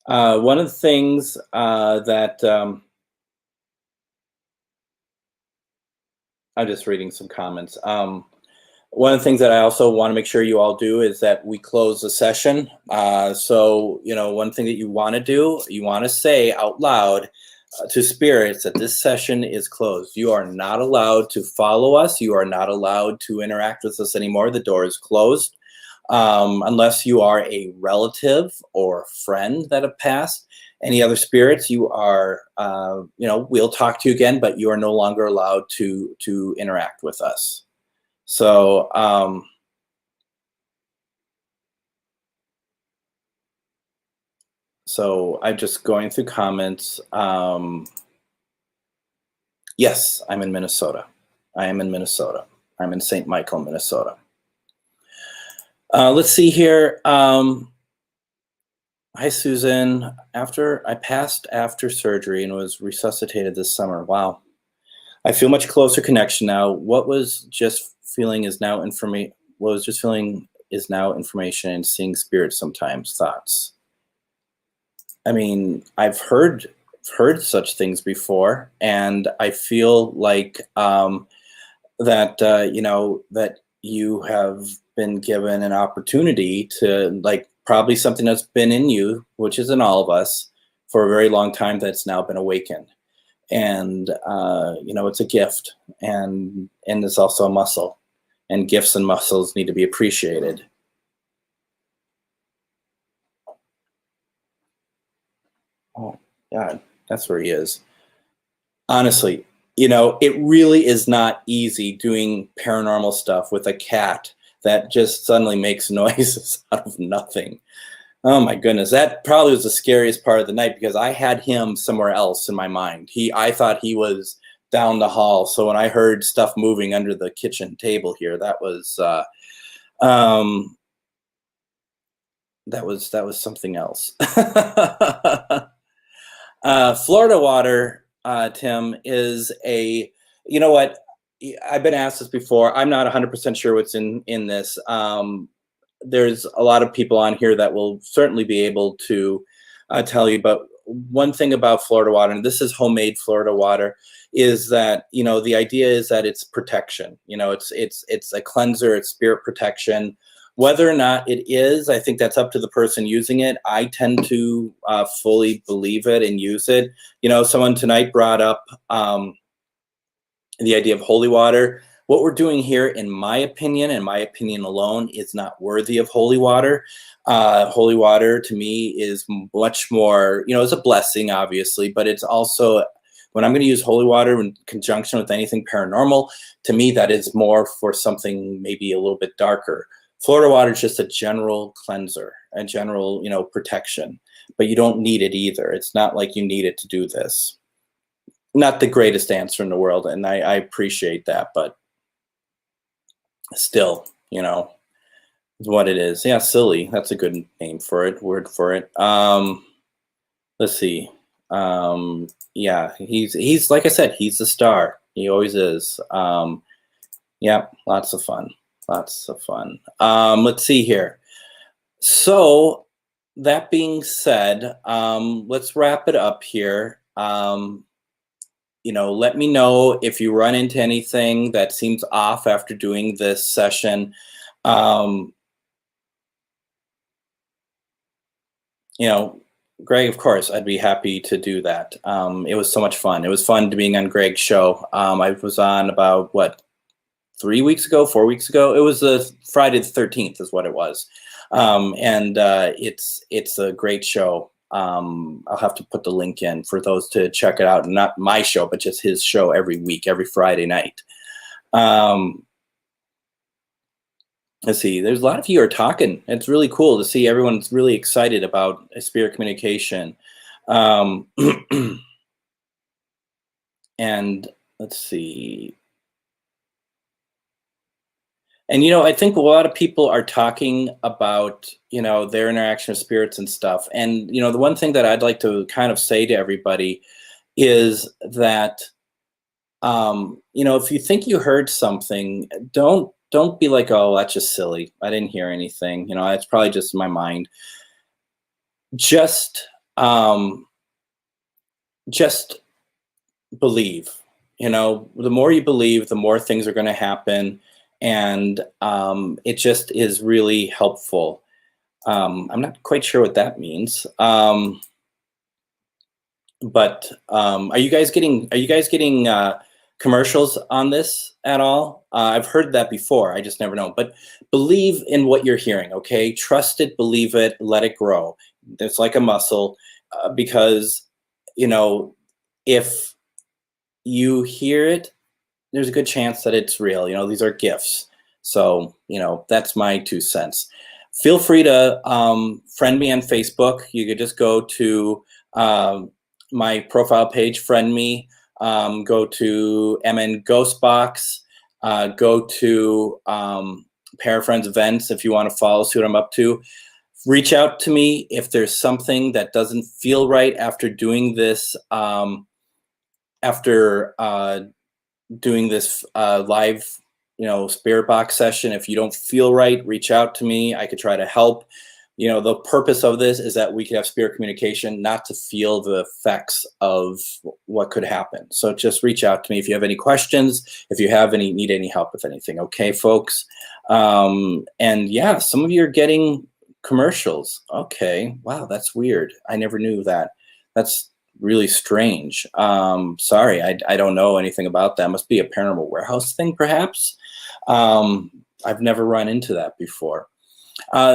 Speaker 2: One of the things that I'm just reading some comments. One of the things that I also want to make sure you all do is that we close the session. So, you know, one thing that you want to do, you want to say out loud to spirits that this session is closed. You are not allowed to follow us. You are not allowed to interact with us anymore. The door is closed. Unless you are a relative or friend that have passed. Any other spirits, you are, you know, we'll talk to you again, but you are no longer allowed to interact with us. So, so I'm just going through comments. Yes, I'm in Minnesota. I am in Minnesota. I'm in St. Michael, Minnesota. Let's see here. Hi, Susan. I passed after surgery and was resuscitated this summer. Wow. I feel much closer connection now. What was just feeling is now information. What was just feeling is now information and seeing spirits sometimes. Thoughts. I mean, I've heard such things before, and I feel like that you know, that you have been given an opportunity to, like, probably something that's been in you, which is in all of us, for a very long time, that's now been awakened. And you know, it's a gift, and it's also a muscle. and gifts and muscles need to be appreciated. Oh, God, that's where he is. Honestly, it really is not easy doing paranormal stuff with a cat that just suddenly makes noises out of nothing. Oh my goodness, that probably was the scariest part of the night because I had him somewhere else in my mind. I thought he was down the hall. So when I heard stuff moving under the kitchen table here, that was something else. Florida water, Tim, is you know what? I've been asked this before. I'm not 100% sure what's in this. There's a lot of people on here that will certainly be able to tell you. But one thing about Florida water, and this is homemade Florida water, is that the idea is that it's protection. It's a cleanser, it's spirit protection. Whether or not it is, I think that's up to the person using it. I tend to fully believe it and use it. Someone tonight brought up the idea of holy water. What we're doing here, in my opinion, and my opinion alone, is not worthy of holy water. Holy water, to me, is much more, it's a blessing, obviously, but it's also, when I'm going to use holy water in conjunction with anything paranormal, to me, that is more for something maybe a little bit darker. Florida water is just a general cleanser, a general, protection, but you don't need it either. It's not like you need it to do this. Not the greatest answer in the world, and I appreciate that, but still, is what it is. Yeah, silly. That's a good name for it, word for it. Let's see. Yeah, he's like I said, he's a star. He always is. Yeah, lots of fun. Lots of fun. Let's see here. So that being said, let's wrap it up here. Let me know if you run into anything that seems off after doing this session. Greg, of course, I'd be happy to do that. It was so much fun. It was fun to being on Greg's show. I was on about, 3 weeks ago, 4 weeks ago? It was Friday the 13th is what it was. And it's a great show. I'll have to put the link in for those to check it out. Not my show, but just his show every week, every Friday night. Let's see, there's a lot of you are talking. It's really cool to see everyone's really excited about spirit communication. And let's see. And, I think a lot of people are talking about, their interaction with spirits and stuff. And, the one thing that I'd like to kind of say to everybody is that, if you think you heard something, don't be like, oh, that's just silly. I didn't hear anything. It's probably just in my mind. Just believe, the more you believe, the more things are going to happen. And it just is really helpful. I'm not quite sure what that means. But are you guys getting commercials on this at all? I've heard that before. I just never know. But believe in what you're hearing, okay? Trust it, believe it, let it grow. It's like a muscle because, if you hear it, there's a good chance that it's real. These are gifts. So, that's my 2 cents. Feel free to friend me on Facebook. You could just go to my profile page, friend me, go to MN GhostBox, go to Parafriends events if you want to follow, see what I'm up to. Reach out to me if there's something that doesn't feel right after doing this, live, spirit box session. If you don't feel right, reach out to me. I could try to help. The purpose of this is that we can have spirit communication, not to feel the effects of what could happen. So just reach out to me if you have any questions, if you need any help with anything. Okay, folks. And yeah, some of you are getting commercials. Okay. Wow. That's weird. I never knew that. That's really strange. Sorry, I don't know anything about that. Must be a Paranormal Warehouse thing, perhaps. I've never run into that before.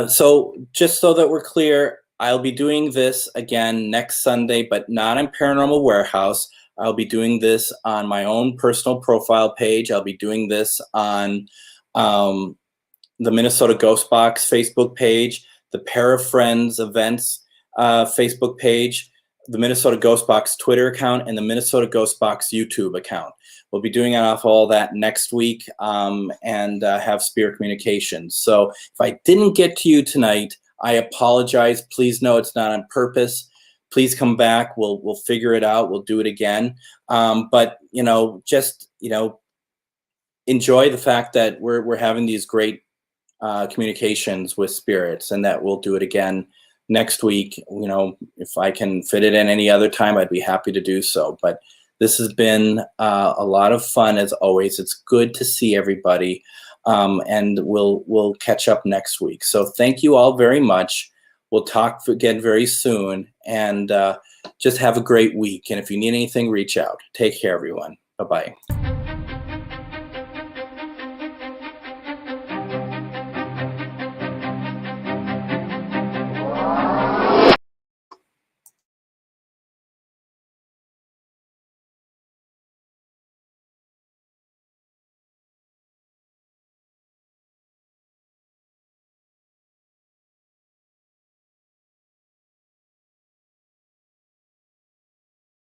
Speaker 2: So just so that we're clear, I'll be doing this again next Sunday, but not on Paranormal Warehouse. I'll be doing this on my own personal profile page. I'll be doing this on the Minnesota GhostBox Facebook page, the Para Friends Events Facebook page, the Minnesota GhostBox Twitter account, and the Minnesota GhostBox YouTube account. We'll be doing off all that next week and have spirit communications. So if I didn't get to you tonight, I apologize. Please know it's not on purpose. Please come back. We'll figure it out. We'll do it again. But just enjoy the fact that we're having these great communications with spirits, and that we'll do it again next week. If I can fit it in any other time, I'd be happy to do so. But this has been a lot of fun as always. It's good to see everybody, and we'll catch up next week. So thank you all very much. We'll talk again very soon, and just have a great week. And if you need anything, reach out. Take care, everyone. Bye-bye.